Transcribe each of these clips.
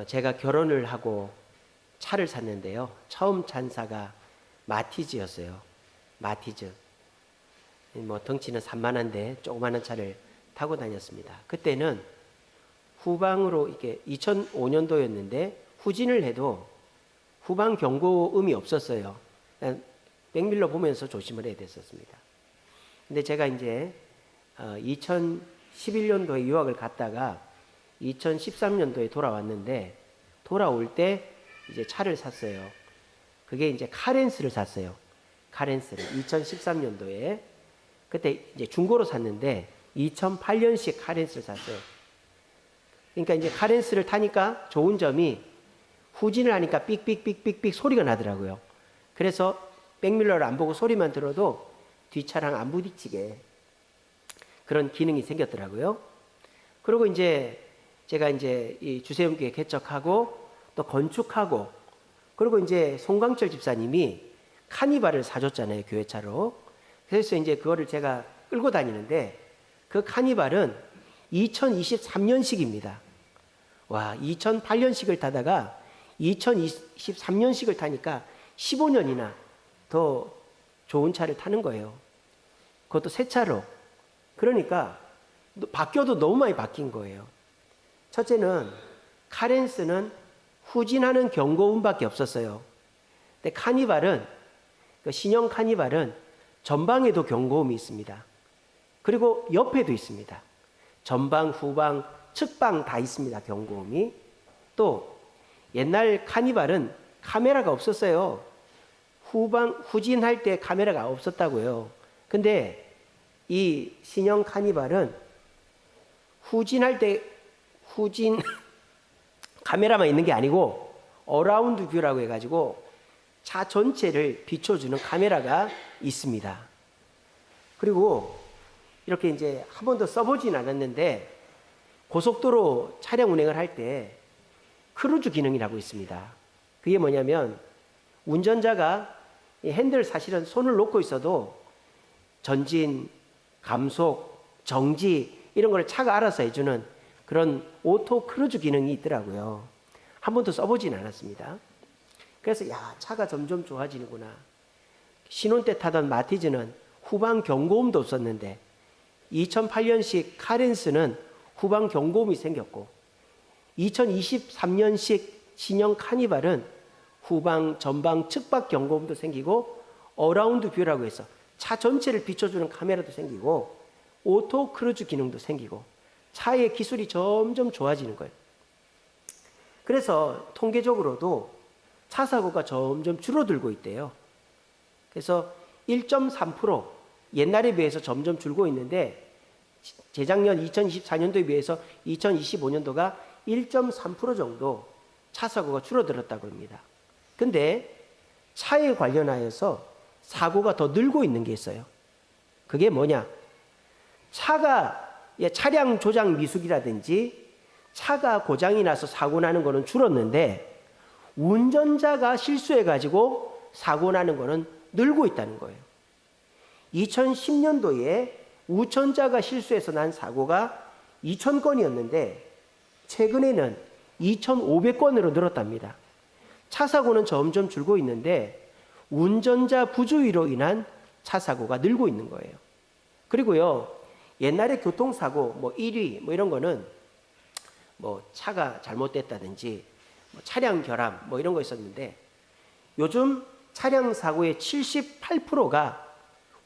제가 결혼을 하고 차를 샀는데요. 처음 찬사가 마티즈였어요. 마티즈. 뭐 덩치는 산만한데 조그마한 차를 타고 다녔습니다. 그때는 후방으로 이게 2005년도였는데 후진을 해도 후방 경고음이 없었어요. 백밀러 보면서 조심을 해야 됐었습니다. 근데 제가 이제 2011년도에 유학을 갔다가 2013년도에 돌아왔는데 돌아올 때 이제 차를 샀어요. 그게 이제 카렌스를 샀어요. 카렌스를 2013년도에 그때 이제 중고로 샀는데 2008년식 카렌스를 샀어요. 그러니까 이제 카렌스를 타니까 좋은 점이 후진을 하니까 삑삑삑삑삑 소리가 나더라고요. 그래서 백밀러를 안 보고 소리만 들어도 뒷차랑 안 부딪히게 그런 기능이 생겼더라고요. 그리고 이제 제가 이제 이 주세움교회 개척하고 또 건축하고 그리고 이제 송광철 집사님이 카니발을 사줬잖아요. 교회차로. 그래서 이제 그거를 제가 끌고 다니는데 그 카니발은 2023년식입니다. 와, 2008년식을 타다가 2023년식을 타니까 15년이나 더 좋은 차를 타는 거예요. 그것도 새 차로. 그러니까 바뀌어도 너무 많이 바뀐 거예요. 첫째는 카렌스는 후진하는 경고음밖에 없었어요. 근데 카니발은 그 신형 카니발은 전방에도 경고음이 있습니다. 그리고 옆에도 있습니다. 전방, 후방, 측방 다 있습니다. 경고음이. 또 옛날 카니발은 카메라가 없었어요. 후진할 때 카메라가 없었다고요. 근데 이 신형 카니발은 후진할 때 후진 카메라만 있는 게 아니고 어라운드 뷰라고 해가지고 차 전체를 비춰주는 카메라가 있습니다. 그리고 이렇게 이제 한 번도 써보진 않았는데 고속도로 차량 운행을 할 때 크루즈 기능이라고 있습니다. 그게 뭐냐면 운전자가 이 핸들 사실은 손을 놓고 있어도 전진, 감속, 정지 이런 걸 차가 알아서 해주는 그런 오토 크루즈 기능이 있더라고요. 한 번도 써보진 않았습니다. 그래서 야, 차가 점점 좋아지는구나. 신혼 때 타던 마티즈는 후방 경고음도 없었는데 2008년식 카렌스는 후방 경고음이 생겼고 2023년식 신형 카니발은 후방, 전방, 측박 경고음도 생기고 어라운드 뷰라고 해서 차 전체를 비춰주는 카메라도 생기고 오토 크루즈 기능도 생기고 차의 기술이 점점 좋아지는 거예요. 그래서 통계적으로도 차 사고가 점점 줄어들고 있대요. 그래서 1.3% 옛날에 비해서 점점 줄고 있는데 재작년 2024년도에 비해서 2025년도가 1.3% 정도 차 사고가 줄어들었다고 합니다. 근데 차에 관련하여서 사고가 더 늘고 있는 게 있어요. 그게 뭐냐? 차량 조작 미숙이라든지 차가 고장이 나서 사고 나는 거는 줄었는데 운전자가 실수해가지고 사고 나는 거는 늘고 있다는 거예요. 2010년도에 우천자가 실수해서 난 사고가 2,000건이었는데 최근에는 2,500건으로 늘었답니다. 차 사고는 점점 줄고 있는데 운전자 부주의로 인한 차 사고가 늘고 있는 거예요. 그리고요, 옛날에 교통사고, 1위, 이런 거는 차가 잘못됐다든지, 차량 결함, 이런 거 있었는데, 요즘 차량 사고의 78%가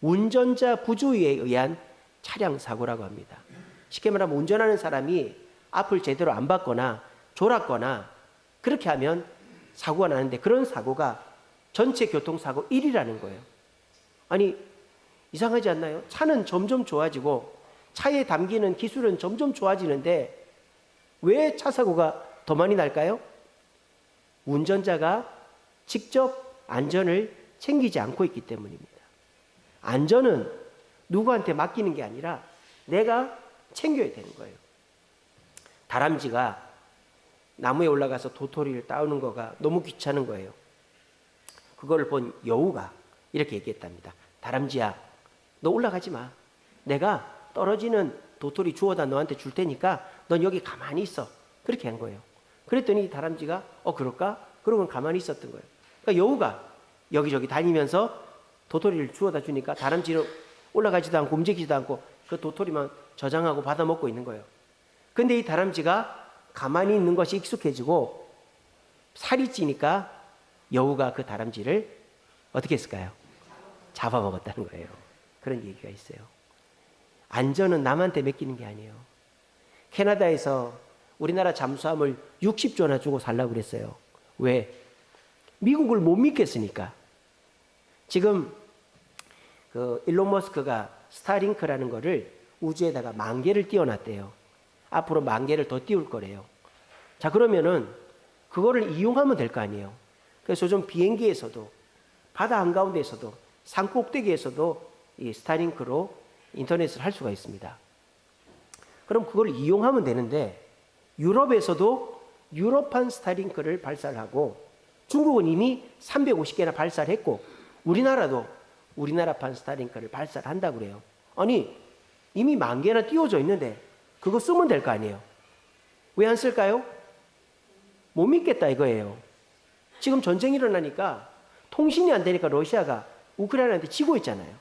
운전자 부주의에 의한 차량 사고라고 합니다. 쉽게 말하면 운전하는 사람이 앞을 제대로 안 봤거나 졸았거나 그렇게 하면 사고가 나는데 그런 사고가 전체 교통사고 1위라는 거예요. 아니, 이상하지 않나요? 차는 점점 좋아지고 차에 담기는 기술은 점점 좋아지는데 왜 차 사고가 더 많이 날까요? 운전자가 직접 안전을 챙기지 않고 있기 때문입니다. 안전은 누구한테 맡기는 게 아니라 내가 챙겨야 되는 거예요. 다람쥐가 나무에 올라가서 도토리를 따오는 거가 너무 귀찮은 거예요. 그걸 본 여우가 이렇게 얘기했답니다. 다람쥐야, 너 올라가지 마. 내가 떨어지는 도토리 주워다 너한테 줄 테니까 넌 여기 가만히 있어. 그렇게 한 거예요. 그랬더니 다람쥐가 그럴까? 그러고는 가만히 있었던 거예요. 그러니까 여우가 여기저기 다니면서 도토리를 주워다 주니까 다람쥐는 올라가지도 않고 움직이지도 않고 그 도토리만 저장하고 받아먹고 있는 거예요. 근데 이 다람쥐가 가만히 있는 것이 익숙해지고 살이 찌니까 여우가 그 다람쥐를 어떻게 했을까요? 잡아먹었다는 거예요. 그런 얘기가 있어요. 안전은 남한테 맡기는 게 아니에요. 캐나다에서 우리나라 잠수함을 60조나 주고 살라고 그랬어요. 왜? 미국을 못 믿겠으니까. 지금 그 일론 머스크가 스타링크라는 거를 우주에다가 10,000개를 띄워놨대요. 앞으로 10,000개를 더 띄울 거래요. 자, 그러면은 그거를 이용하면 될 거 아니에요. 그래서 요즘 비행기에서도 바다 한가운데에서도 산 꼭대기에서도 이 스타링크로 인터넷을 할 수가 있습니다. 그럼 그걸 이용하면 되는데 유럽에서도 유럽판 스타링크를 발사를 하고 중국은 이미 350개나 발사를 했고 우리나라도 우리나라판 스타링크를 발사를 한다고 그래요. 아니 이미 10,000개나 띄워져 있는데 그거 쓰면 될 거 아니에요. 왜 안 쓸까요? 못 믿겠다 이거예요. 지금 전쟁이 일어나니까 통신이 안 되니까 러시아가 우크라이나한테 지고 있잖아요.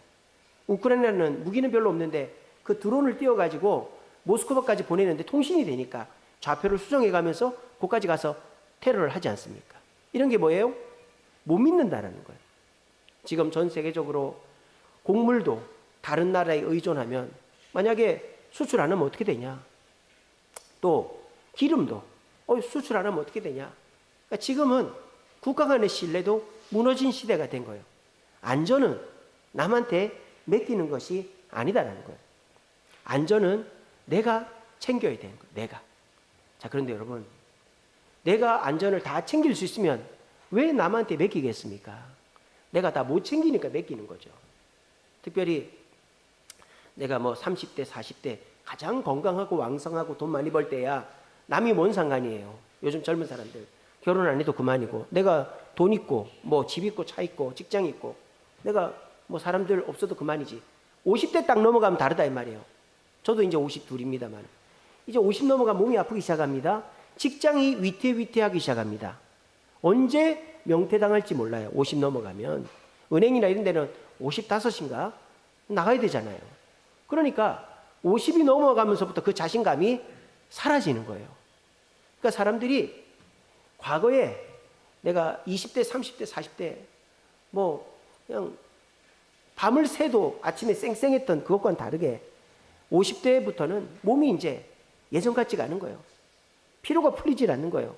우크라이나는 무기는 별로 없는데 그 드론을 띄워가지고 모스크바까지 보내는데 통신이 되니까 좌표를 수정해가면서 거기까지 가서 테러를 하지 않습니까? 이런 게 뭐예요? 못 믿는다라는 거예요. 지금 전 세계적으로 곡물도 다른 나라에 의존하면 만약에 수출 안 하면 어떻게 되냐? 또 기름도 수출 안 하면 어떻게 되냐? 그러니까 지금은 국가 간의 신뢰도 무너진 시대가 된 거예요. 안전은 남한테 맡기는 것이 아니다라는 거예요. 안전은 내가 챙겨야 되는 거예요. 내가. 자, 그런데 여러분, 내가 안전을 다 챙길 수 있으면 왜 남한테 맡기겠습니까? 내가 다 못 챙기니까 맡기는 거죠. 특별히 내가 뭐 30대, 40대 가장 건강하고 왕성하고 돈 많이 벌 때야 남이 뭔 상관이에요. 요즘 젊은 사람들 결혼 안 해도 그만이고 내가 돈 있고 뭐 집 있고 차 있고 직장 있고 내가 뭐 사람들 없어도 그만이지. 50대 딱 넘어가면 다르다 이 말이에요. 저도 이제 52입니다만 이제 50 넘어가면 몸이 아프기 시작합니다. 직장이 위태위태하기 시작합니다. 언제 명퇴당할지 몰라요. 50 넘어가면 은행이나 이런 데는 55인가 나가야 되잖아요. 그러니까 50이 넘어가면서부터 그 자신감이 사라지는 거예요. 그러니까 사람들이 과거에 내가 20대, 30대, 40대 뭐 그냥 밤을 새도 아침에 쌩쌩했던 그것과는 다르게 50대부터는 몸이 이제 예전 같지가 않은 거예요. 피로가 풀리질 않는 거예요.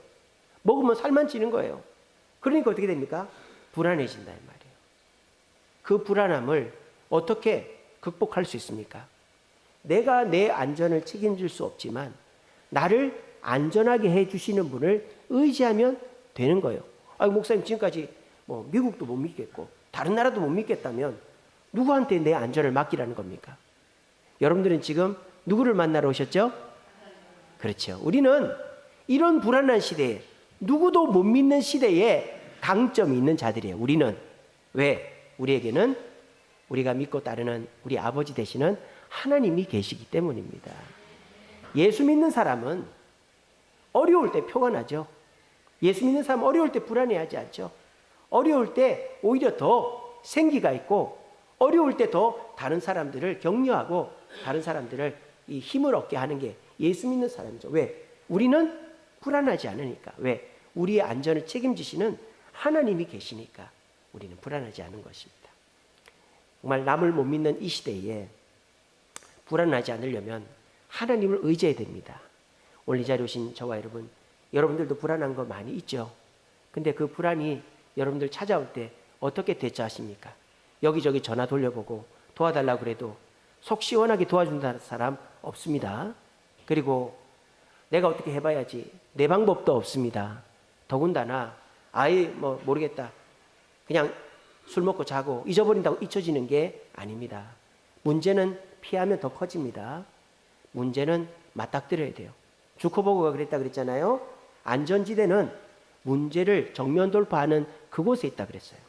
먹으면 살만 찌는 거예요. 그러니까 어떻게 됩니까? 불안해진다 이 말이에요. 그 불안함을 어떻게 극복할 수 있습니까? 내가 내 안전을 책임질 수 없지만 나를 안전하게 해주시는 분을 의지하면 되는 거예요. 목사님 지금까지 뭐 미국도 못 믿겠고 다른 나라도 못 믿겠다면 누구한테 내 안전을 맡기라는 겁니까? 여러분들은 지금 누구를 만나러 오셨죠? 그렇죠. 우리는 이런 불안한 시대에 누구도 못 믿는 시대에 강점이 있는 자들이에요. 우리는. 왜? 우리에게는 우리가 믿고 따르는 우리 아버지 되시는 하나님이 계시기 때문입니다. 예수 믿는 사람은 어려울 때 표가 나죠. 예수 믿는 사람은 어려울 때 불안해하지 않죠. 어려울 때 오히려 더 생기가 있고 어려울 때 더 다른 사람들을 격려하고 다른 사람들을 이 힘을 얻게 하는 게 예수 믿는 사람이죠. 왜? 우리는 불안하지 않으니까. 왜? 우리의 안전을 책임지시는 하나님이 계시니까 우리는 불안하지 않은 것입니다. 정말 남을 못 믿는 이 시대에 불안하지 않으려면 하나님을 의지해야 됩니다. 오늘 이 자리에 오신 저와 여러분, 여러분들도 불안한 거 많이 있죠. 근데 그 불안이 여러분들 찾아올 때 어떻게 대처하십니까? 여기저기 전화 돌려보고 도와달라고 그래도 속 시원하게 도와준다는 사람 없습니다. 그리고 내가 어떻게 해봐야지 내 방법도 없습니다. 더군다나 아예 뭐 모르겠다 그냥 술 먹고 자고 잊어버린다고 잊혀지는 게 아닙니다. 문제는 피하면 더 커집니다. 문제는 맞닥뜨려야 돼요. 주커버그가 그랬다 그랬잖아요. 안전지대는 문제를 정면 돌파하는 그곳에 있다 그랬어요.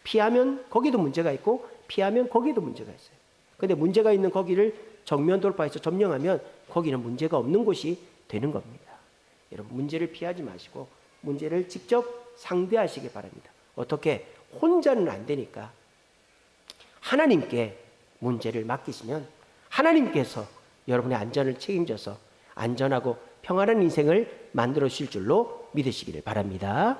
피하면 거기도 문제가 있고 피하면 거기도 문제가 있어요. 근데 문제가 있는 거기를 정면 돌파해서 점령하면 거기는 문제가 없는 곳이 되는 겁니다. 여러분 문제를 피하지 마시고 문제를 직접 상대하시기 바랍니다. 어떻게? 혼자는 안 되니까 하나님께 문제를 맡기시면 하나님께서 여러분의 안전을 책임져서 안전하고 평안한 인생을 만들어 주실 줄로 믿으시기를 바랍니다.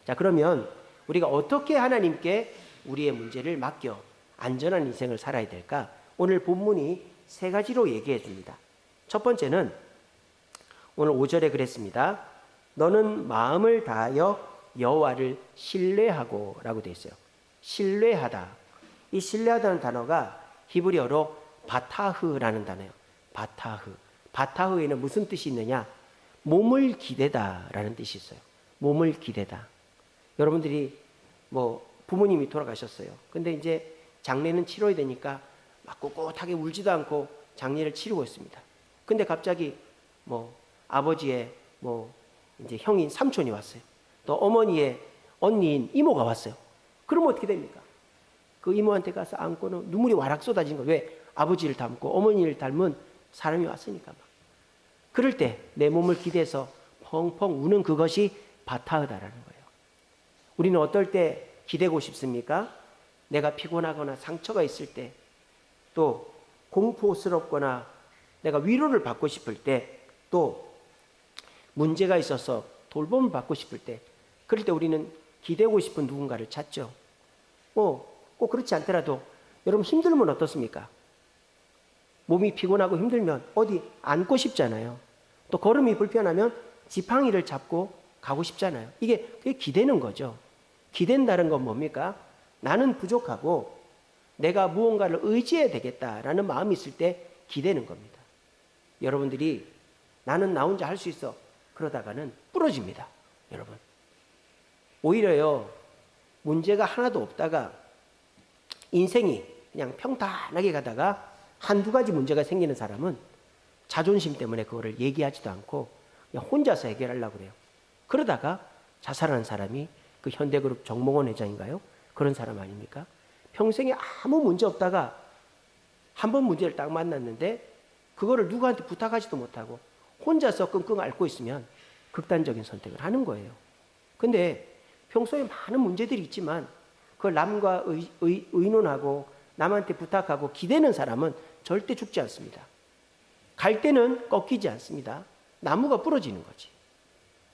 자, 그러면 우리가 어떻게 하나님께 우리의 문제를 맡겨 안전한 인생을 살아야 될까? 오늘 본문이 세 가지로 얘기해 줍니다. 첫 번째는 오늘 5절에 그랬습니다. 너는 마음을 다하여 여호와를 신뢰하고 라고 되어 있어요. 신뢰하다. 이 신뢰하다는 단어가 히브리어로 바타흐라는 단어예요. 바타흐. 바타흐에는 무슨 뜻이 있느냐? 몸을 기대다 라는 뜻이 있어요. 몸을 기대다. 여러분들이 뭐 부모님이 돌아가셨어요. 근데 이제 장례는 치러야 되니까 막 꼿꼿하게 울지도 않고 장례를 치르고 있습니다. 근데 갑자기 뭐 아버지의 뭐 이제 형인 삼촌이 왔어요. 또 어머니의 언니인 이모가 왔어요. 그러면 어떻게 됩니까? 그 이모한테 가서 안고는 눈물이 와락 쏟아진 거예요. 왜? 아버지를 닮고 어머니를 닮은 사람이 왔으니까 막. 그럴 때 내 몸을 기대서 펑펑 우는 그것이 바타흐다라는 거예요. 우리는 어떨 때 기대고 싶습니까? 내가 피곤하거나 상처가 있을 때, 또 공포스럽거나 내가 위로를 받고 싶을 때, 또 문제가 있어서 돌봄을 받고 싶을 때, 그럴 때 우리는 기대고 싶은 누군가를 찾죠. 꼭 그렇지 않더라도 여러분 힘들면 어떻습니까? 몸이 피곤하고 힘들면 어디 앉고 싶잖아요. 또 걸음이 불편하면 지팡이를 잡고 가고 싶잖아요. 그게 기대는 거죠. 기댄다는 건 뭡니까? 나는 부족하고 내가 무언가를 의지해야 되겠다라는 마음이 있을 때 기대는 겁니다. 여러분들이 나는 나 혼자 할 수 있어 그러다가는 부러집니다. 여러분 오히려요 문제가 하나도 없다가 인생이 그냥 평탄하게 가다가 한두 가지 문제가 생기는 사람은 자존심 때문에 그거를 얘기하지도 않고 그냥 혼자서 해결하려고 그래요. 그러다가 자살하는 사람이 그 현대그룹 정몽원 회장인가요? 그런 사람 아닙니까? 평생에 아무 문제 없다가 한 번 문제를 딱 만났는데 그거를 누구한테 부탁하지도 못하고 혼자서 끙끙 앓고 있으면 극단적인 선택을 하는 거예요. 근데 평소에 많은 문제들이 있지만 그걸 남과 의논하고 남한테 부탁하고 기대는 사람은 절대 죽지 않습니다. 갈 때는 꺾이지 않습니다. 나무가 부러지는 거지.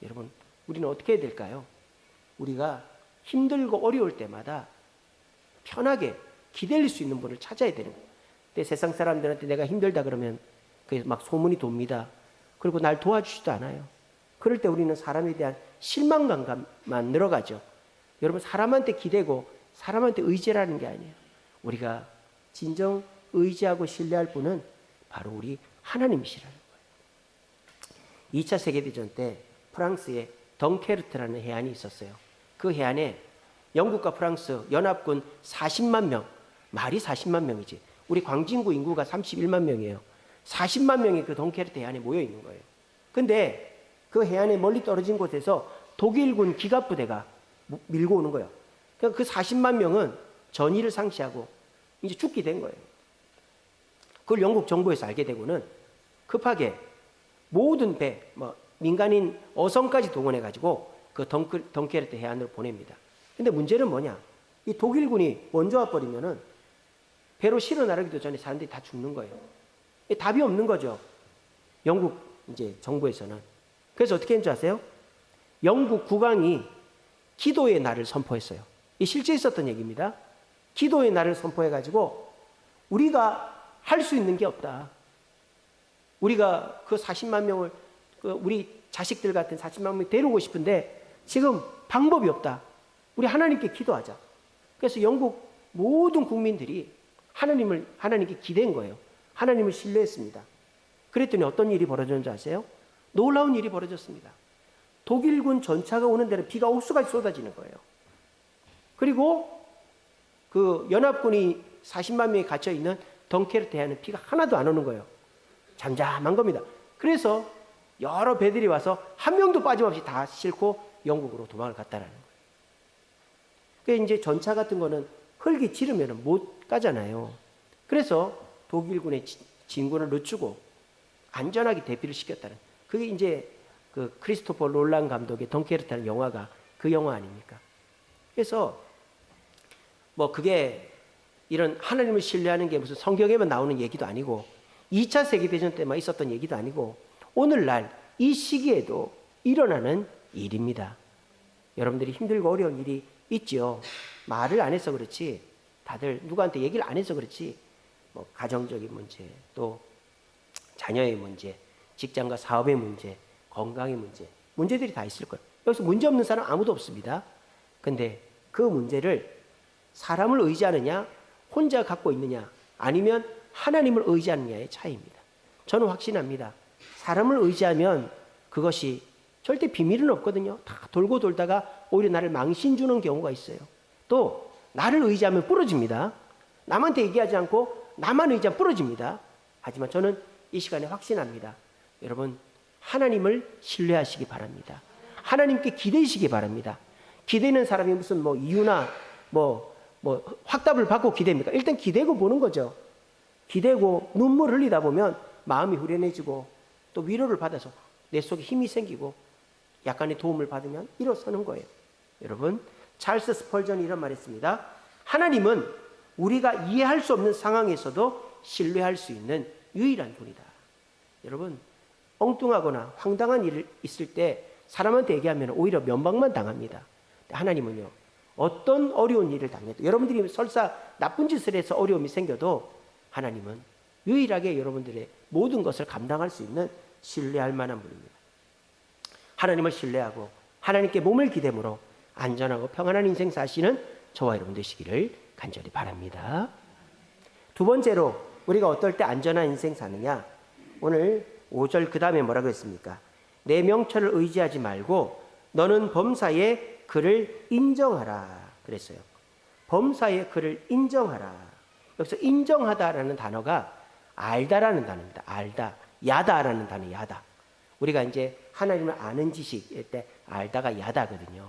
여러분 우리는 어떻게 해야 될까요? 우리가 힘들고 어려울 때마다 편하게 기댈 수 있는 분을 찾아야 되는 거예요. 근데 세상 사람들한테 내가 힘들다 그러면 그게 막 소문이 돕니다. 그리고 날 도와주지도 않아요. 그럴 때 우리는 사람에 대한 실망감만 늘어가죠. 여러분 사람한테 기대고 사람한테 의지라는 게 아니에요. 우리가 진정 의지하고 신뢰할 분은 바로 우리 하나님이시라는 거예요. 2차 세계대전 때 프랑스에 덩케르트라는 해안이 있었어요. 그 해안에 영국과 프랑스 연합군 40만 명, 말이 40만 명이지. 우리 광진구 인구가 31만 명이에요. 40만 명이 그 덩케르트 해안에 모여 있는 거예요. 근데 그 해안에 멀리 떨어진 곳에서 독일군 기갑부대가 밀고 오는 거예요. 그러니까 그 40만 명은 전의를 상실하고 이제 죽게 된 거예요. 그걸 영국 정부에서 알게 되고는 급하게 모든 배, 민간인 어선까지 동원해가지고 그 덩케르트 해안으로 보냅니다. 근데 문제는 뭐냐? 이 독일군이 먼저 와버리면은 배로 실어 나르기도 전에 사람들이 다 죽는 거예요. 답이 없는 거죠. 영국 이제 정부에서는. 그래서 어떻게 했는지 아세요? 영국 국왕이 기도의 날을 선포했어요. 이 실제 있었던 얘기입니다. 기도의 날을 선포해가지고 우리가 할 수 있는 게 없다. 우리가 그 40만 명을 우리 자식들 같은 40만 명 데리고 싶은데 지금 방법이 없다. 우리 하나님께 기도하자. 그래서 영국 모든 국민들이 하나님께 기대한 거예요. 하나님을 신뢰했습니다. 그랬더니 어떤 일이 벌어졌는지 아세요? 놀라운 일이 벌어졌습니다. 독일군 전차가 오는 데는 비가 옥수같이 쏟아지는 거예요. 그리고 그 연합군이 40만 명이 갇혀 있는 덩케르트 해안은 비가 하나도 안 오는 거예요. 잠잠한 겁니다. 그래서 여러 배들이 와서 한 명도 빠짐없이 다 싣고 영국으로 도망을 갔다라는 거예요. 그러니까 이제 전차 같은 거는 흙이 지르면 못 가잖아요. 그래서 독일군의 진군을 늦추고 안전하게 대피를 시켰다는. 그게 이제 그 크리스토퍼 롤란 감독의 덩케르트라는 영화가 그 영화 아닙니까? 그래서 뭐 그게 이런 하나님을 신뢰하는 게 무슨 성경에만 나오는 얘기도 아니고 2차 세계대전 때만 있었던 얘기도 아니고 오늘날 이 시기에도 일어나는 일입니다. 여러분들이 힘들고 어려운 일이 있죠. 말을 안 해서 그렇지, 다들 누구한테 얘기를 안 해서 그렇지, 뭐 가정적인 문제, 또 자녀의 문제, 직장과 사업의 문제, 건강의 문제, 문제들이 다 있을 거예요. 여기서 문제 없는 사람 아무도 없습니다. 근데 그 문제를 사람을 의지하느냐, 혼자 갖고 있느냐, 아니면 하나님을 의지하느냐의 차이입니다. 저는 확신합니다. 사람을 의지하면 그것이 절대 비밀은 없거든요. 다 돌고 돌다가 오히려 나를 망신 주는 경우가 있어요. 또 나를 의지하면 부러집니다. 남한테 얘기하지 않고 나만 의지하면 부러집니다. 하지만 저는 이 시간에 확신합니다. 여러분, 하나님을 신뢰하시기 바랍니다. 하나님께 기대시기 바랍니다. 기대는 사람이 무슨 뭐 이유나 뭐 확답을 받고 기대입니까? 일단 기대고 보는 거죠. 기대고 눈물 흘리다 보면 마음이 후련해지고 또 위로를 받아서 내 속에 힘이 생기고 약간의 도움을 받으면 일어서는 거예요. 여러분, 찰스 스펄전이 이런 말 했습니다. 하나님은 우리가 이해할 수 없는 상황에서도 신뢰할 수 있는 유일한 분이다. 여러분, 엉뚱하거나 황당한 일이 있을 때 사람한테 얘기하면 오히려 면박만 당합니다. 하나님은요, 어떤 어려운 일을 당해도, 여러분들이 설사 나쁜 짓을 해서 어려움이 생겨도 하나님은 유일하게 여러분들의 모든 것을 감당할 수 있는 신뢰할 만한 분입니다. 하나님을 신뢰하고 하나님께 몸을 기대므로 안전하고 평안한 인생 사시는 저와 여러분 되시기를 간절히 바랍니다. 두 번째로 우리가 어떨 때 안전한 인생 사느냐, 오늘 5절 그 다음에 뭐라고 했습니까? 내 명철을 의지하지 말고 너는 범사에 그를 인정하라 그랬어요. 범사에 그를 인정하라. 여기서 인정하다라는 단어가 알다라는 단어입니다. 알다, 야다라는 단어, 야다. 우리가 이제 하나님을 아는 지식일 때 알다가 야다거든요.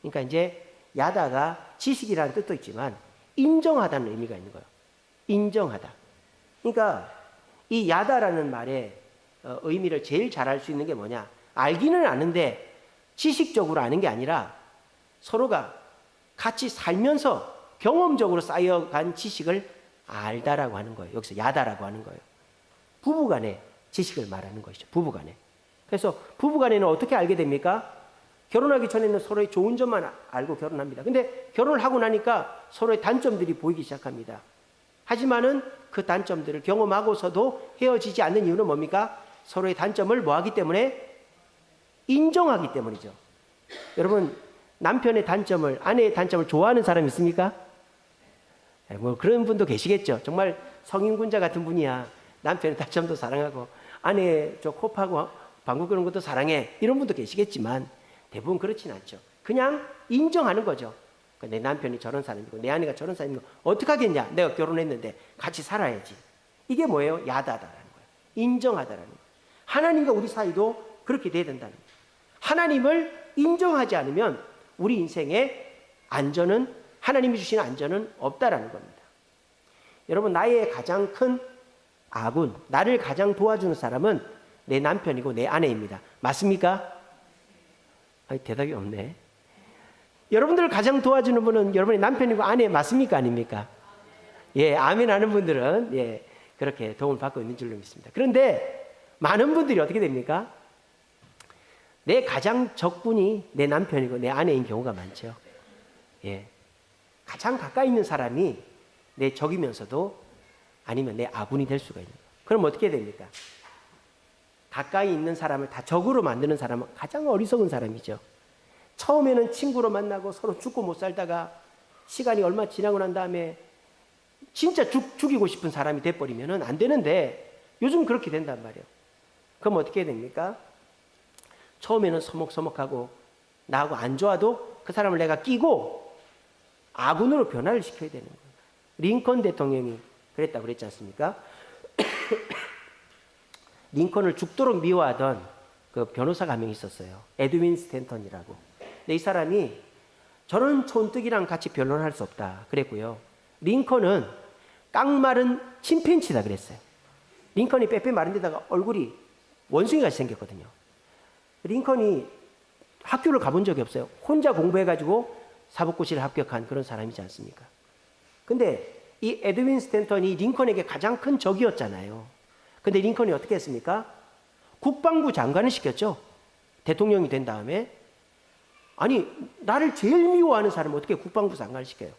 그러니까 이제 야다가 지식이라는 뜻도 있지만 인정하다는 의미가 있는 거예요. 인정하다. 그러니까 이 야다라는 말의 의미를 제일 잘 알 수 있는 게 뭐냐? 알기는 아는데 지식적으로 아는 게 아니라 서로가 같이 살면서 경험적으로 쌓여간 지식을 알다라고 하는 거예요. 여기서 야다라고 하는 거예요. 부부간의 지식을 말하는 것이죠. 부부간에. 그래서 부부간에는 어떻게 알게 됩니까? 결혼하기 전에는 서로의 좋은 점만 알고 결혼합니다. 근데 결혼을 하고 나니까 서로의 단점들이 보이기 시작합니다. 하지만은 그 단점들을 경험하고서도 헤어지지 않는 이유는 뭡니까? 서로의 단점을 뭐 하기 때문에? 인정하기 때문이죠. 여러분, 남편의 단점을, 아내의 단점을 좋아하는 사람 있습니까? 뭐 그런 분도 계시겠죠. 정말 성인군자 같은 분이야. 남편의 단점도 사랑하고 아내의 저 코파고 방구 끄는 것도 사랑해. 이런 분도 계시겠지만 대부분 그렇진 않죠. 그냥 인정하는 거죠. 내 남편이 저런 사람이고 내 아내가 저런 사람이고 어떻게 하겠냐. 내가 결혼했는데 같이 살아야지. 이게 뭐예요? 야다다라는 거예요. 인정하다라는 거예요. 하나님과 우리 사이도 그렇게 돼야 된다는 거예요. 하나님을 인정하지 않으면 우리 인생의 안전은, 하나님이 주시는 안전은 없다라는 겁니다. 여러분, 나의 가장 큰 아군, 나를 가장 도와주는 사람은 내 남편이고 내 아내입니다. 맞습니까? 아니, 대답이 없네. 여러분들을 가장 도와주는 분은 여러분의 남편이고 아내 맞습니까? 아닙니까? 예, 아멘 하는 분들은 예, 그렇게 도움을 받고 있는 줄로 믿습니다. 그런데 많은 분들이 어떻게 됩니까? 내 가장 적군이 내 남편이고 내 아내인 경우가 많죠. 예, 가장 가까이 있는 사람이 내 적이면서도 아니면 내 아군이 될 수가 있는 거예요. 그럼 어떻게 됩니까? 가까이 있는 사람을 다 적으로 만드는 사람은 가장 어리석은 사람이죠. 처음에는 친구로 만나고 서로 죽고 못 살다가 시간이 얼마 지나고 난 다음에 진짜 죽이고 싶은 사람이 돼버리면 안 되는데 요즘 그렇게 된단 말이에요. 그럼 어떻게 됩니까? 처음에는 서먹서먹하고 나하고 안 좋아도 그 사람을 내가 끼고 아군으로 변화를 시켜야 되는 거예요. 링컨 대통령이 그랬다고 그랬지 않습니까? 링컨을 죽도록 미워하던 그 변호사가 한 명 있었어요. 에드윈 스탠턴이라고. 근데 이 사람이 저런 촌뜨기랑 같이 변론할 수 없다 그랬고요. 링컨은 깡마른 침팬치다 그랬어요. 링컨이 빼빼 마른 데다가 얼굴이 원숭이같이 생겼거든요. 링컨이 학교를 가본 적이 없어요. 혼자 공부해가지고 사법고시를 합격한 그런 사람이지 않습니까? 근데 이 에드윈 스탠턴이 링컨에게 가장 큰 적이었잖아요. 근데 링컨이 어떻게 했습니까? 국방부 장관을 시켰죠. 대통령이 된 다음에. 아니, 나를 제일 미워하는 사람을 어떻게 국방부 장관을 시켜요?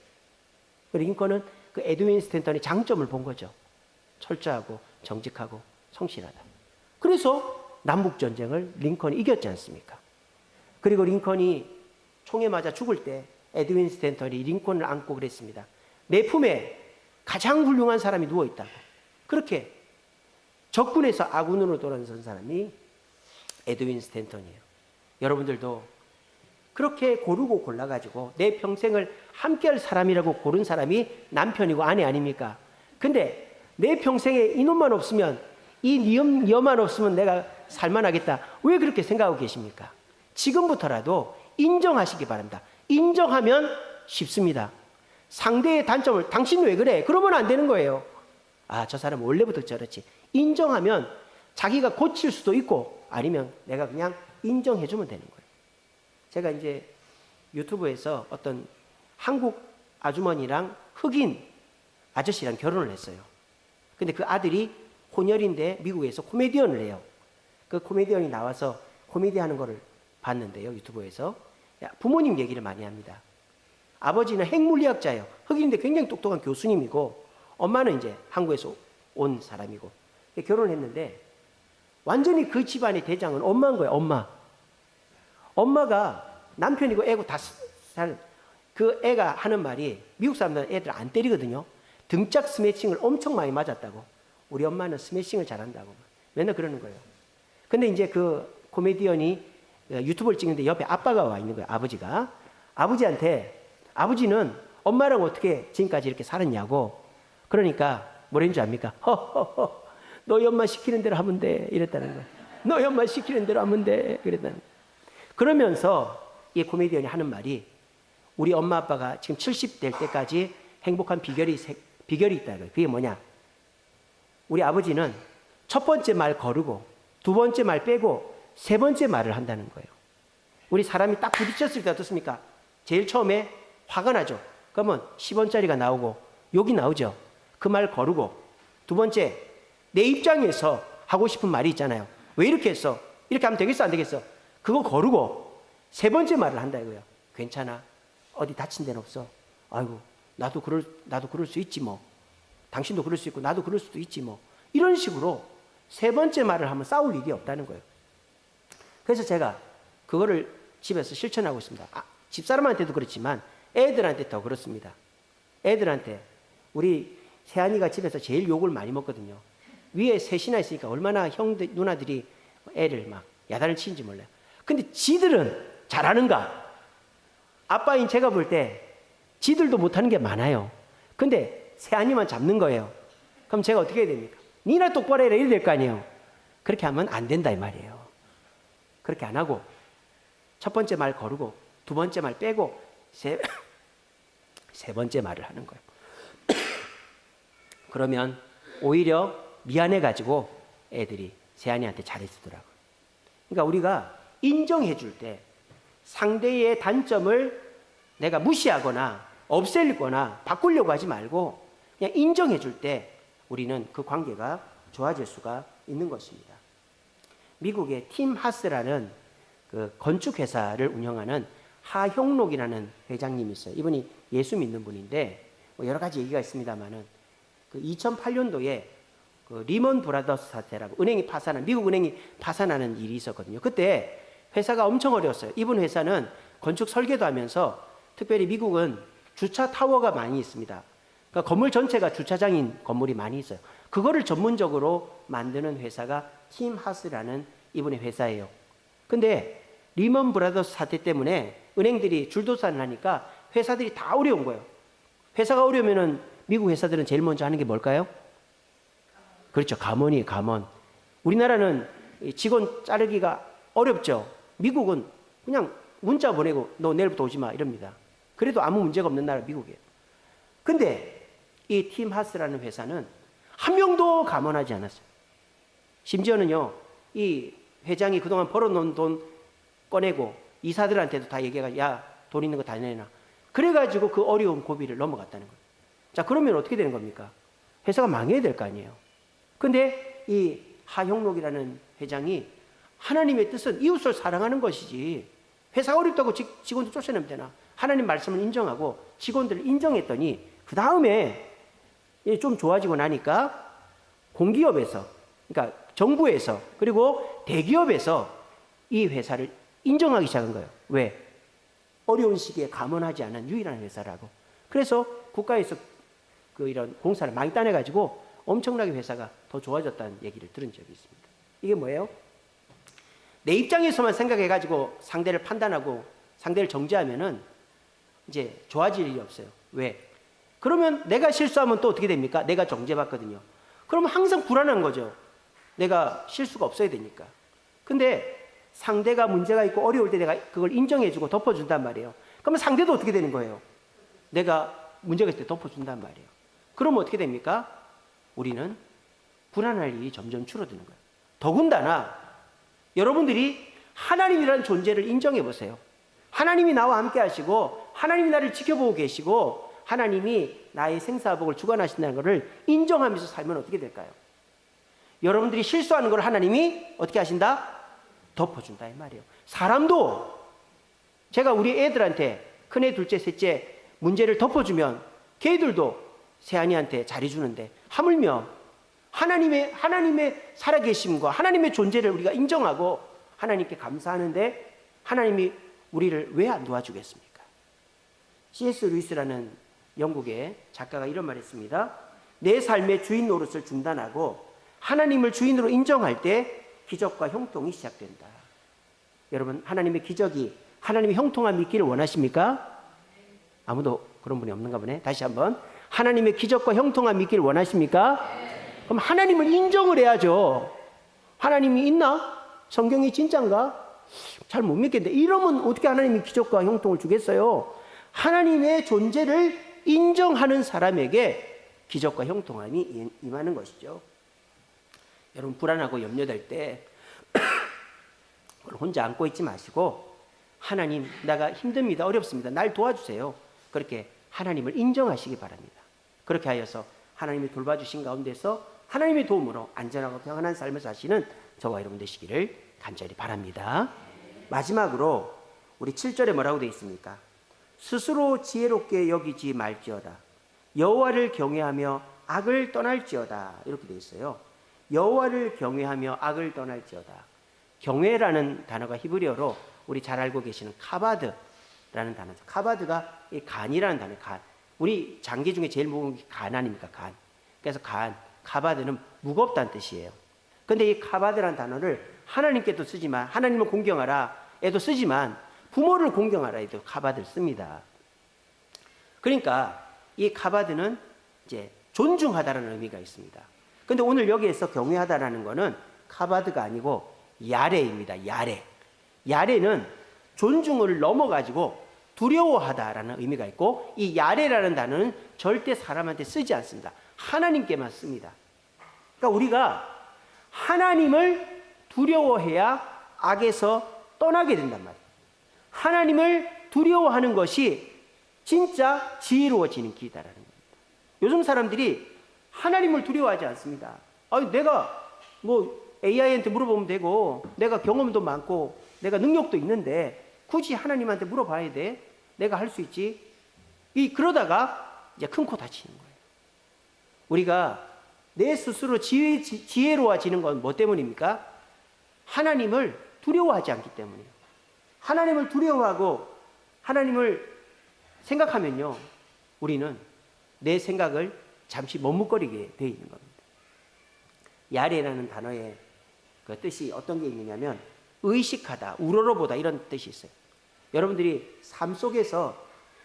링컨은 그 에드윈 스탠턴의 장점을 본 거죠. 철저하고 정직하고 성실하다. 그래서 남북전쟁을 링컨이 이겼지 않습니까? 그리고 링컨이 총에 맞아 죽을 때 에드윈 스탠턴이 링컨을 안고 그랬습니다. 내 품에 가장 훌륭한 사람이 누워있다고. 그렇게 적군에서 아군으로 돌아선 사람이 에드윈 스탠턴이에요. 여러분들도 그렇게 고르고 골라가지고 내 평생을 함께할 사람이라고 고른 사람이 남편이고 아내 아닙니까? 근데 내 평생에 이놈만 없으면, 이 여만 없으면 내가 살만하겠다. 왜 그렇게 생각하고 계십니까? 지금부터라도 인정하시기 바랍니다. 인정하면 쉽습니다. 상대의 단점을 당신 왜 그래? 그러면 안 되는 거예요. 아, 저 사람 원래부터 저렇지. 인정하면 자기가 고칠 수도 있고 아니면 내가 그냥 인정해주면 되는 거예요. 제가 이제 유튜브에서 어떤 한국 아주머니랑 흑인 아저씨랑 결혼을 했어요. 근데 그 아들이 혼혈인데 미국에서 코미디언을 해요. 그 코미디언이 나와서 코미디 하는 거를 봤는데요, 유튜브에서. 부모님 얘기를 많이 합니다. 아버지는 핵물리학자예요. 흑인인데 굉장히 똑똑한 교수님이고, 엄마는 이제 한국에서 온 사람이고, 결혼을 했는데 완전히 그 집안의 대장은 엄마인 거예요. 엄마가 남편이고 애고 다 그 애가 하는 말이, 미국 사람들은 애들 안 때리거든요. 등짝 스매싱을 엄청 많이 맞았다고. 우리 엄마는 스매싱을 잘한다고 맨날 그러는 거예요. 근데 이제 그 코미디언이 유튜브를 찍는데 옆에 아빠가 와 있는 거예요. 아버지가. 아버지한테, 아버지는 엄마랑 어떻게 지금까지 이렇게 살았냐고. 그러니까 뭐라는 줄 압니까? 허허허, 너희 엄마 시키는 대로 하면 돼. 이랬다는 거예요. 너희 엄마 시키는 대로 하면 돼. 그랬다는 거예요. 그러면서 이 코미디언이 하는 말이, 우리 엄마 아빠가 지금 70 될 때까지 행복한 비결이 있다. 그게 뭐냐? 우리 아버지는 첫 번째 말 거르고 두 번째 말 빼고 세 번째 말을 한다는 거예요. 우리 사람이 딱 부딪혔을 때 어떻습니까? 제일 처음에 화가 나죠. 그러면 10원짜리가 나오고 욕이 나오죠. 그 말 거르고, 두 번째, 내 입장에서 하고 싶은 말이 있잖아요. 왜 이렇게 했어? 이렇게 하면 되겠어 안 되겠어? 그거 거르고 세 번째 말을 한다 이거예요. 괜찮아. 어디 다친 데는 없어. 아이고, 나도 그럴 수 있지 뭐. 당신도 그럴 수 있고 나도 그럴 수도 있지 뭐. 이런 식으로 세 번째 말을 하면 싸울 일이 없다는 거예요. 그래서 제가 그거를 집에서 실천하고 있습니다. 집사람한테도 그렇지만 애들한테 더 그렇습니다. 애들한테, 우리 세안이가 집에서 제일 욕을 많이 먹거든요. 위에 셋이나 있으니까 얼마나 누나들이 애를 막 야단을 치는지 몰라요. 근데 지들은 잘하는가? 아빠인 제가 볼 때 지들도 못하는 게 많아요. 근데 세안이만 잡는 거예요. 그럼 제가 어떻게 해야 됩니까? 니나 똑바로 해라 이래야 될 거 아니에요. 그렇게 하면 안 된다 이 말이에요. 그렇게 안 하고 첫 번째 말 거르고 두 번째 말 빼고 세 번째 말을 하는 거예요. 그러면 오히려 미안해가지고 애들이 세안이한테 잘해주더라고요. 그러니까 우리가 인정해 줄 때 상대의 단점을 내가 무시하거나 없애거나 바꾸려고 하지 말고 그냥 인정해 줄 때 우리는 그 관계가 좋아질 수가 있는 것입니다. 미국의 팀 하스라는 그 건축회사를 운영하는 하형록이라는 회장님이 있어요. 이분이 예수 믿는 분인데 뭐 여러 가지 얘기가 있습니다만은 그 2008년도에 그 리먼 브라더스 사태라고 미국 은행이 파산하는 일이 있었거든요. 그때 회사가 엄청 어려웠어요. 이분 회사는 건축 설계도 하면서 특별히 미국은 주차 타워가 많이 있습니다. 그러니까 건물 전체가 주차장인 건물이 많이 있어요. 그거를 전문적으로 만드는 회사가 팀 하스라는 이분의 회사예요. 근데 리먼 브라더스 사태 때문에 은행들이 줄도산을 하니까 회사들이 다 어려운 거예요. 회사가 어려우면은 미국 회사들은 제일 먼저 하는 게 뭘까요? 그렇죠. 감원이에요, 감원. 우리나라는 직원 자르기가 어렵죠. 미국은 그냥 문자 보내고 너 내일부터 오지 마 이럽니다. 그래도 아무 문제가 없는 나라 미국이에요. 근데 이 팀 하스라는 회사는 한 명도 감원하지 않았어요. 심지어는요, 이 회장이 그동안 벌어놓은 돈 꺼내고 이사들한테도 다 얘기해가지고 야, 돈 있는 거 다 내놔. 그래가지고 그 어려운 고비를 넘어갔다는 거예요. 자, 그러면 어떻게 되는 겁니까? 회사가 망해야 될 거 아니에요. 근데 이 하형록이라는 회장이 하나님의 뜻은 이웃을 사랑하는 것이지 회사가 어렵다고 직원들 쫓아내면 되나? 하나님 말씀을 인정하고 직원들을 인정했더니 그 다음에 좀 좋아지고 나니까 공기업에서, 그러니까 정부에서 그리고 대기업에서 이 회사를 인정하기 시작한 거예요. 왜? 어려운 시기에 감원하지 않은 유일한 회사라고. 그래서 국가에서 이런 공사를 많이 따내가지고 엄청나게 회사가 더 좋아졌다는 얘기를 들은 적이 있습니다. 이게 뭐예요? 내 입장에서만 생각해가지고 상대를 판단하고 상대를 정죄하면은 이제 좋아질 일이 없어요. 왜? 그러면 내가 실수하면 또 어떻게 됩니까? 내가 정죄받거든요. 그러면 항상 불안한 거죠. 내가 실수가 없어야 되니까. 근데 상대가 문제가 있고 어려울 때 내가 그걸 인정해주고 덮어준단 말이에요. 그러면 상대도 어떻게 되는 거예요? 내가 문제가 있을 때 덮어준단 말이에요. 그러면 어떻게 됩니까? 우리는 불안할 일이 점점 줄어드는 거예요. 더군다나 여러분들이 하나님이라는 존재를 인정해 보세요. 하나님이 나와 함께 하시고 하나님이 나를 지켜보고 계시고 하나님이 나의 생사복을 주관하신다는 것을 인정하면서 살면 어떻게 될까요? 여러분들이 실수하는 걸 하나님이 어떻게 하신다? 덮어준다 이 말이에요. 사람도 제가 우리 애들한테 큰애, 둘째, 셋째 문제를 덮어주면 걔들도 새아이한테 잘해주는데 하물며 하나님의 살아계심과 하나님의 존재를 우리가 인정하고 하나님께 감사하는데 하나님이 우리를 왜 안 도와주겠습니까? C.S. 루이스라는 영국의 작가가 이런 말을 했습니다. 내 삶의 주인 노릇을 중단하고 하나님을 주인으로 인정할 때 기적과 형통이 시작된다. 여러분, 하나님의 기적이, 하나님의 형통함이 있기를 원하십니까? 아무도 그런 분이 없는가 보네. 다시 한번. 하나님의 기적과 형통함이 있기를 원하십니까? 그럼 하나님을 인정을 해야죠. 하나님이 있나? 성경이 진짜인가? 잘 못 믿겠는데 이러면 어떻게 하나님이 기적과 형통을 주겠어요? 하나님의 존재를 인정하는 사람에게 기적과 형통함이 임하는 것이죠. 여러분, 불안하고 염려될 때 혼자 안고 있지 마시고 하나님, 내가 힘듭니다. 어렵습니다. 날 도와주세요. 그렇게 하나님을 인정하시기 바랍니다. 그렇게 하여서 하나님이 돌봐주신 가운데서 하나님의 도움으로 안전하고 평안한 삶을 사시는 저와 여러분 되시기를 간절히 바랍니다. 마지막으로 우리 7절에 뭐라고 되어 있습니까? 스스로 지혜롭게 여기지 말지어다. 여호와를 경외하며 악을 떠날지어다. 이렇게 되어 있어요. 여호와를 경외하며 악을 떠날지어다. 경외라는 단어가 히브리어로 우리 잘 알고 계시는 카바드라는 단어죠. 카바드가 이 간이라는 단어예요. 간. 우리 장기 중에 제일 무거운 게 간 아닙니까? 간. 그래서 카바드는 무겁다는 뜻이에요. 근데 이 카바드라는 단어를 하나님께도 쓰지만, 하나님을 공경하라 에도 쓰지만, 부모를 공경하라 에도 카바드를 씁니다. 그러니까 이 카바드는 이제 존중하다라는 의미가 있습니다. 근데 오늘 여기에서 경외하다라는 거는 카바드가 아니고 야레입니다. 야레. 야레는 존중을 넘어가지고 두려워하다라는 의미가 있고, 이 야레라는 단어는 절대 사람한테 쓰지 않습니다. 하나님께만 씁니다. 그러니까 우리가 하나님을 두려워해야 악에서 떠나게 된단 말이에요. 하나님을 두려워하는 것이 진짜 지혜로워지는 길이다라는 겁니다. 요즘 사람들이 하나님을 두려워하지 않습니다. 아니, 내가 뭐 AI한테 물어보면 되고, 내가 경험도 많고, 내가 능력도 있는데 굳이 하나님한테 물어봐야 돼? 내가 할 수 있지? 그러다가 이제 큰 코 다치는 거예요. 우리가 내 스스로 지혜로워지는 건 뭐 때문입니까? 하나님을 두려워하지 않기 때문이에요. 하나님을 두려워하고 하나님을 생각하면요, 우리는 내 생각을 잠시 머뭇거리게 되어 있는 겁니다. 야레라는 단어의 그 뜻이 어떤 게 있느냐면 의식하다, 우러러보다 이런 뜻이 있어요. 여러분들이 삶 속에서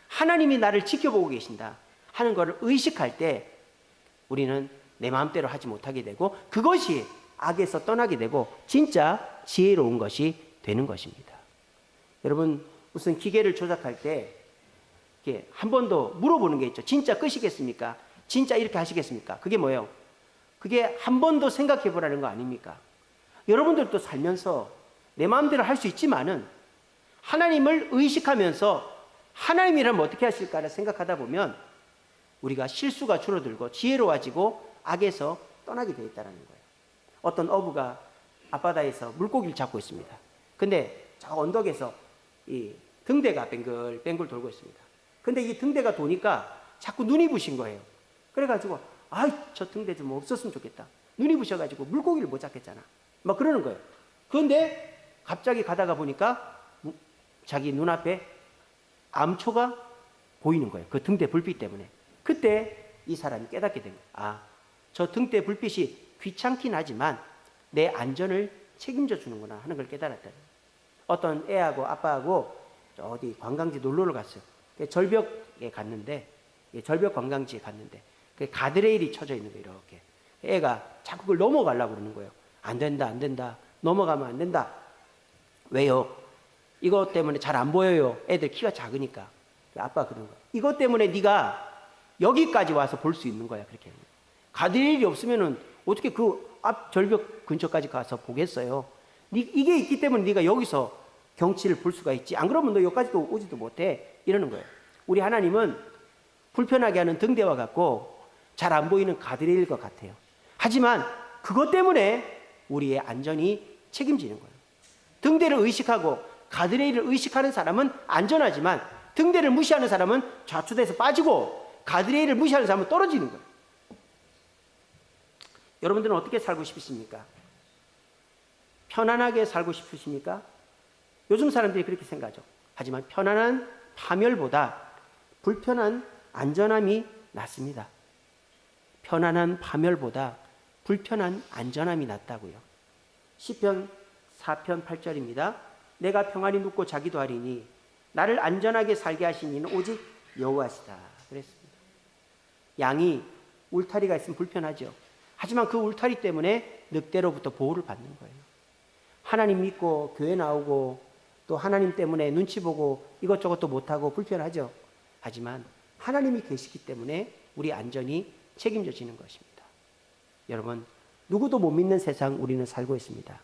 하나님이 나를 지켜보고 계신다 하는 것을 의식할 때 우리는 내 마음대로 하지 못하게 되고, 그것이 악에서 떠나게 되고 진짜 지혜로운 것이 되는 것입니다. 여러분, 무슨 기계를 조작할 때 한 번 더 물어보는 게 있죠. 진짜 끄시겠습니까? 진짜 이렇게 하시겠습니까? 그게 뭐예요? 그게 한 번 더 생각해 보라는 거 아닙니까? 여러분들도 살면서 내 마음대로 할 수 있지만은 하나님을 의식하면서 하나님이라면 어떻게 하실까를 생각하다 보면 우리가 실수가 줄어들고 지혜로워지고 악에서 떠나게 되어 있다는 거예요. 어떤 어부가 앞바다에서 물고기를 잡고 있습니다. 근데 저 언덕에서 이 등대가 뱅글뱅글 돌고 있습니다. 근데 이 등대가 도니까 자꾸 눈이 부신 거예요. 그래가지고 저 등대 좀 없었으면 좋겠다. 눈이 부셔가지고 물고기를 못 잡겠잖아. 막 그러는 거예요. 그런데 갑자기 가다가 보니까 자기 눈앞에 암초가 보이는 거예요. 그 등대 불빛 때문에. 그때 이 사람이 깨닫게 된 거예요. 저 등대 불빛이 귀찮긴 하지만 내 안전을 책임져 주는구나 하는 걸 깨달았다는 거예요. 어떤 애하고 아빠하고 어디 관광지 놀러를 갔어요. 절벽에 갔는데, 절벽 관광지에 갔는데 가드레일이 쳐져 있는 거예요. 이렇게. 애가 자꾸 그걸 넘어가려고 그러는 거예요. 안 된다, 안 된다. 넘어가면 안 된다. 왜요? 이것 때문에 잘 안 보여요. 애들 키가 작으니까. 아빠가 그러는 거예요. 이것 때문에 네가 여기까지 와서 볼 수 있는 거야. 그렇게. 가드레일이 없으면은 어떻게 그 앞 절벽 근처까지 가서 보겠어요? 이게 있기 때문에 네가 여기서 경치를 볼 수가 있지. 안 그러면 너 여기까지도 오지도 못해. 이러는 거예요. 우리 하나님은 불편하게 하는 등대와 같고 잘 안 보이는 가드레일과 같아요. 하지만 그것 때문에 우리의 안전이 책임지는 거예요. 등대를 의식하고 가드레일을 의식하는 사람은 안전하지만 등대를 무시하는 사람은 좌초돼서 빠지고 가드레일을 무시하는 사람은 떨어지는 거예요. 여러분들은 어떻게 살고 싶으십니까? 편안하게 살고 싶으십니까? 요즘 사람들이 그렇게 생각하죠. 하지만 편안한 파멸보다 불편한 안전함이 낫습니다. 편안한 파멸보다 불편한 안전함이 낫다고요. 시편 4편 8절입니다. 내가 평안히 눕고 자기도 하리니 나를 안전하게 살게 하신 이는 오직 여호와시다. 그랬습니다. 양이 울타리가 있으면 불편하죠. 하지만 그 울타리 때문에 늑대로부터 보호를 받는 거예요. 하나님 믿고 교회 나오고 또 하나님 때문에 눈치 보고 이것저것도 못하고 불편하죠. 하지만 하나님이 계시기 때문에 우리 안전이 책임져지는 것입니다. 여러분, 누구도 못 믿는 세상 우리는 살고 있습니다.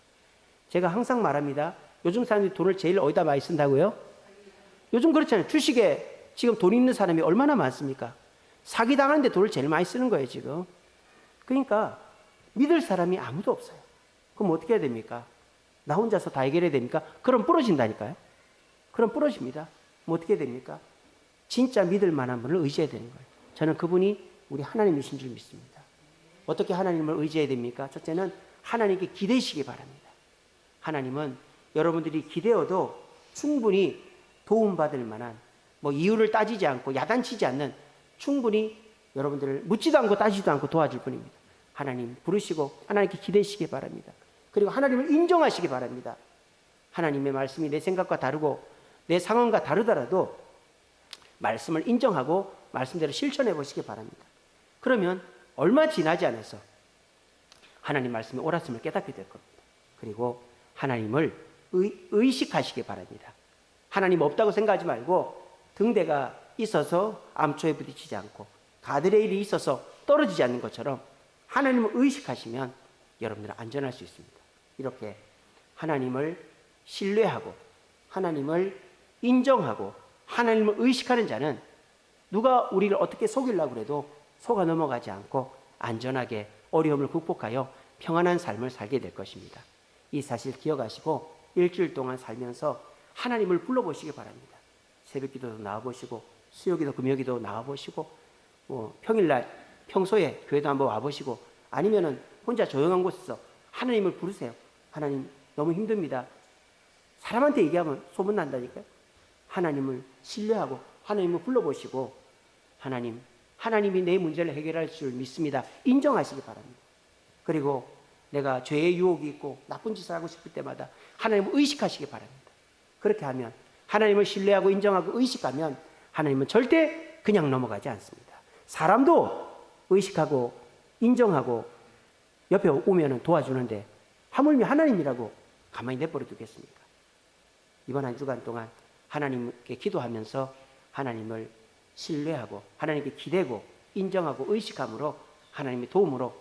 제가 항상 말합니다. 요즘 사람들이 돈을 제일 어디다 많이 쓴다고요? 요즘 그렇잖아요. 주식에 지금 돈 있는 사람이 얼마나 많습니까? 사기당하는데 돈을 제일 많이 쓰는 거예요, 지금. 그러니까 믿을 사람이 아무도 없어요. 그럼 어떻게 해야 됩니까? 나 혼자서 다 해결해야 됩니까? 그럼 부러진다니까요. 그럼 부러집니다. 뭐 어떻게 해야 됩니까? 진짜 믿을 만한 분을 의지해야 되는 거예요. 저는 그분이 우리 하나님이신 줄 믿습니다. 어떻게 하나님을 의지해야 됩니까? 첫째는 하나님께 기대시기 바랍니다. 하나님은 여러분들이 기대어도 충분히 도움받을 만한 이유를 따지지 않고 야단치지 않는 충분히 여러분들을 묻지도 않고 따지지도 않고 도와줄 분입니다. 하나님 부르시고 하나님께 기대시기 바랍니다. 그리고 하나님을 인정하시기 바랍니다. 하나님의 말씀이 내 생각과 다르고 내 상황과 다르더라도 말씀을 인정하고 말씀대로 실천해 보시기 바랍니다. 그러면 얼마 지나지 않아서 하나님 말씀이 옳았음을 깨닫게 될 겁니다. 그리고 하나님을 의식하시기 바랍니다. 하나님 없다고 생각하지 말고 등대가 있어서 암초에 부딪히지 않고 가드레일이 있어서 떨어지지 않는 것처럼 하나님을 의식하시면 여러분들은 안전할 수 있습니다. 이렇게 하나님을 신뢰하고 하나님을 인정하고 하나님을 의식하는 자는 누가 우리를 어떻게 속이려고 해도 속아 넘어가지 않고 안전하게 어려움을 극복하여 평안한 삶을 살게 될 것입니다. 이 사실 기억하시고 일주일 동안 살면서 하나님을 불러보시기 바랍니다. 새벽기도도 나와보시고 수요기도 금요기도 나와보시고 평소에 교회도 한번 와보시고 아니면은 혼자 조용한 곳에서 하나님을 부르세요. 하나님 너무 힘듭니다. 사람한테 얘기하면 소문난다니까요. 하나님을 신뢰하고 하나님을 불러보시고 하나님이 내 문제를 해결할 줄 믿습니다. 인정하시기 바랍니다. 그리고 내가 죄의 유혹이 있고 나쁜 짓을 하고 싶을 때마다 하나님을 의식하시기 바랍니다. 그렇게 하면 하나님을 신뢰하고 인정하고 의식하면 하나님은 절대 그냥 넘어가지 않습니다. 사람도 의식하고 인정하고 옆에 오면 도와주는데 하물며 하나님이라고 가만히 내버려 두겠습니까? 이번 한 주간 동안 하나님께 기도하면서 하나님을 신뢰하고 하나님께 기대고 인정하고 의식함으로 하나님의 도움으로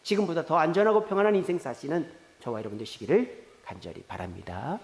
지금보다 더 안전하고 평안한 인생 사시는 저와 여러분 되시기를 간절히 바랍니다.